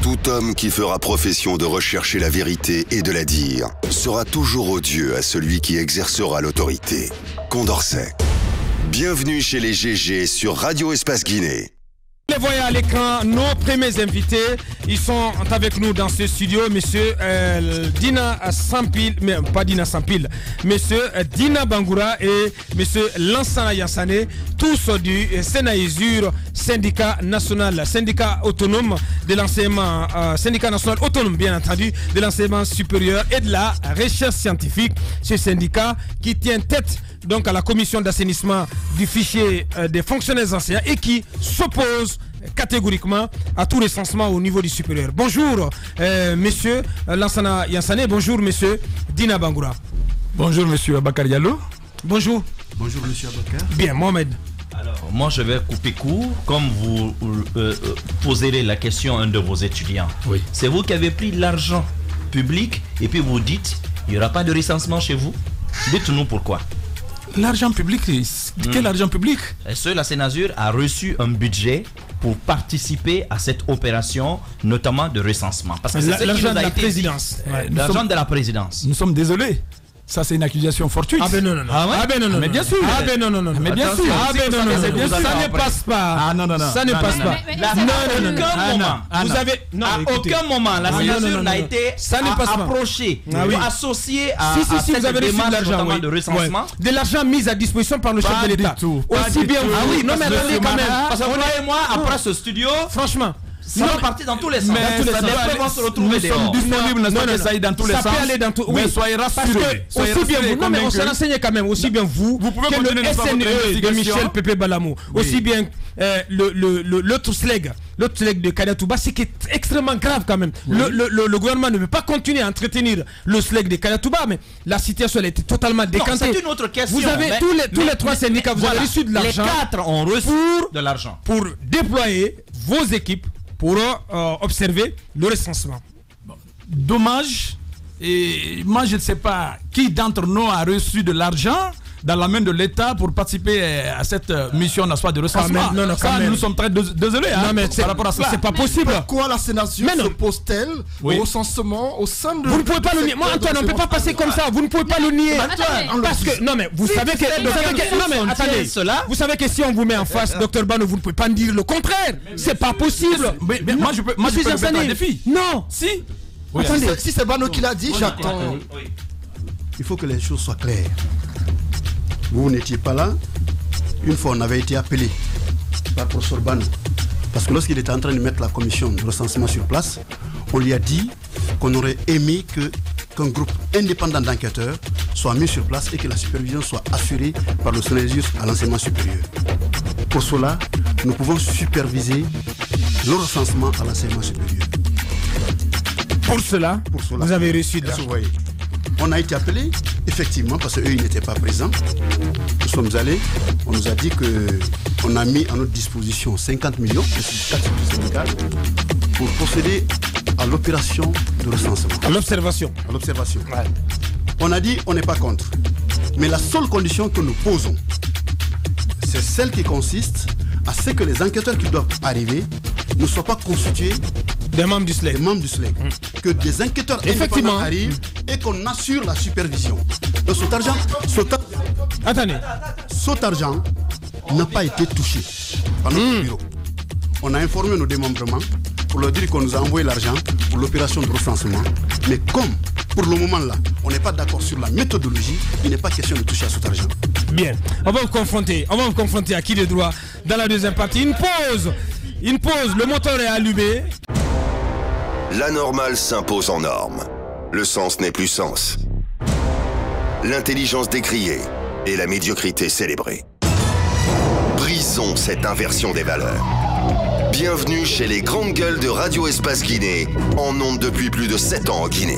Tout homme qui fera profession de rechercher la vérité et de la dire sera toujours odieux à celui qui exercera l'autorité. Condorcet. Bienvenue chez les GG sur Radio Espace Guinée. Les voyez à l'écran, nos premiers invités, ils sont avec nous dans ce studio, monsieur Dina Sampil, mais pas Dina Sampil, monsieur Dina Bangoura et monsieur Lansana Yansane, tous du Sénaïsur, syndicat national, syndicat autonome de l'enseignement, syndicat national autonome bien entendu, de l'enseignement supérieur et de la recherche scientifique, ce syndicat qui tient tête donc à la commission d'assainissement du fichier des fonctionnaires enseignants et qui s'oppose catégoriquement à tout recensement au niveau du supérieur. Bonjour monsieur Lansana Yansane, bonjour monsieur Dina Bangoura. Bonjour monsieur Abakar Diallo. Bonjour. Bonjour monsieur Abakar. Bien, Mohamed. Alors, moi je vais couper court, comme vous poserez la question à un de vos étudiants. Oui. C'est vous qui avez pris l'argent public et puis vous dites, il n'y aura pas de recensement chez vous. Dites-nous pourquoi. L'argent public, quel argent public? Est-ce que la Sénasur a reçu un budget pour participer à cette opération, notamment de recensement? Parce que c'est l'argent de la présidence. L'argent de la présidence. Nous sommes désolés. Ça, c'est une accusation fortuite. Ah ben non, non, non. Ah ouais? Ah ben non, non. Mais bien sûr. Ah ben non, non, non. Mais bien sûr. Ah ben non, non, non. bien sûr. Ça ne passe pas. Ah non, non, non. Ça ne passe pas. À aucun moment, vous avez... Non, à écoutez. aucun moment, la Sénasur n'a été ça ne passe pas. approchée Ah oui. ou associée à, Si, à si, cette vous avez reçu de démarche l'argent, notamment oui. de recensement. Ouais. De l'argent mis à disposition par le chef Pas de du l'État. tout. Pas Aussi du bien. tout. Ah oui, non mais attendez quand même. Parce que vous et moi, après ce studio, Franchement. ça va partir dans tous les sens. Mais Dans tous les ça sens. doit Les aller- vont se retrouver nous sommes dehors. disponibles, n'est-ce pas, que ça aille dans tous les ça sens. peut aller dans tous. Mais Oui. soyez Parce rassurés. que Soyez aussi bien rassurés, vous, non mais on s'est convaincus. renseigné quand même, aussi bien vous Vous pouvez que continuer, le n'est-ce pas, votre SNE de investigation. Michel Pépé Balamou, aussi bien l'autre SLEG de Kadiatouba, c'est qui est extrêmement grave quand même. Le gouvernement ne veut pas continuer à entretenir le SLEG de Kadiatouba, mais la situation elle était totalement Non, décantée. c'est une autre question. Vous avez mais- tous les trois syndicats, vous avez reçu de l'argent. Les 4 ont reçu pour- de l'argent. Pour déployer vos équipes pour observer le recensement. Dommage. Et moi, je ne sais pas qui d'entre nous a reçu de l'argent dans la main de l'État pour participer à cette mission, n'est-ce pas, de recensement. Quand même, non, Ça, quand même. nous sommes très désolés hein, Non mais c'est par rapport à cela. c'est pas possible. Pourquoi la Sénasur Mais non. s'oppose-t-elle Oui. au recensement au sein de... Vous ne pouvez pas le nier. Moi, Antoine, on ne peut pas passer comme ça. Vous ne pouvez pas le nier. Parce que, non, mais vous savez que. Non, mais attendez. Cela. Vous savez que si on vous met en face, docteur Bano, vous ne pouvez pas dire le contraire. C'est pas possible. Mais moi, je peux Monsieur mettre un Zansane. défi. Non. Si. Attendez. Si c'est Bano qui l'a dit, j'attends. Il faut que les choses soient claires. Vous n'étiez pas là. Une fois, on avait été appelé par le professeur Bano. Parce que lorsqu'il était en train de mettre la commission de recensement sur place, on lui a dit qu'on aurait aimé qu'un groupe indépendant d'enquêteurs soit mis sur place et que la supervision soit assurée par le Sénasur à l'enseignement supérieur. Pour cela, nous pouvons superviser le recensement à l'enseignement supérieur. Pour cela, vous avez reçu de Vous l'argent. voyez. On a été appelés, effectivement, parce qu'eux, ils n'étaient pas présents. Nous sommes allés, on nous a dit qu'on a mis à notre disposition 50 millions, c'est 4 syndicats, pour procéder à l'opération de recensement, À l'observation. à l'observation. On a dit, on n'est pas contre. Mais la seule condition que nous posons, c'est celle qui consiste à ce que les enquêteurs qui doivent arriver ne soient pas constitués Des membres du SLEG. des membres du SLEG. Que des enquêteurs Effectivement. indépendants arrivent et qu'on assure la supervision. Donc Attendez. cet argent n'a pas été touché par notre bureau. On a informé nos démembrements pour leur dire qu'on nous a envoyé l'argent pour l'opération de recensement. Mais comme pour le moment là, on n'est pas d'accord sur la méthodologie, il n'est pas question de toucher à cet argent. Bien. On va vous confronter à qui de droit dans la deuxième partie. Une pause. Le moteur est allumé. La normale s'impose en norme. Le sens n'est plus sens. L'intelligence décriée et la médiocrité célébrée. Brisons cette inversion des valeurs. Bienvenue chez les grandes gueules de Radio Espace Guinée, en ondes depuis plus de 7 ans en Guinée.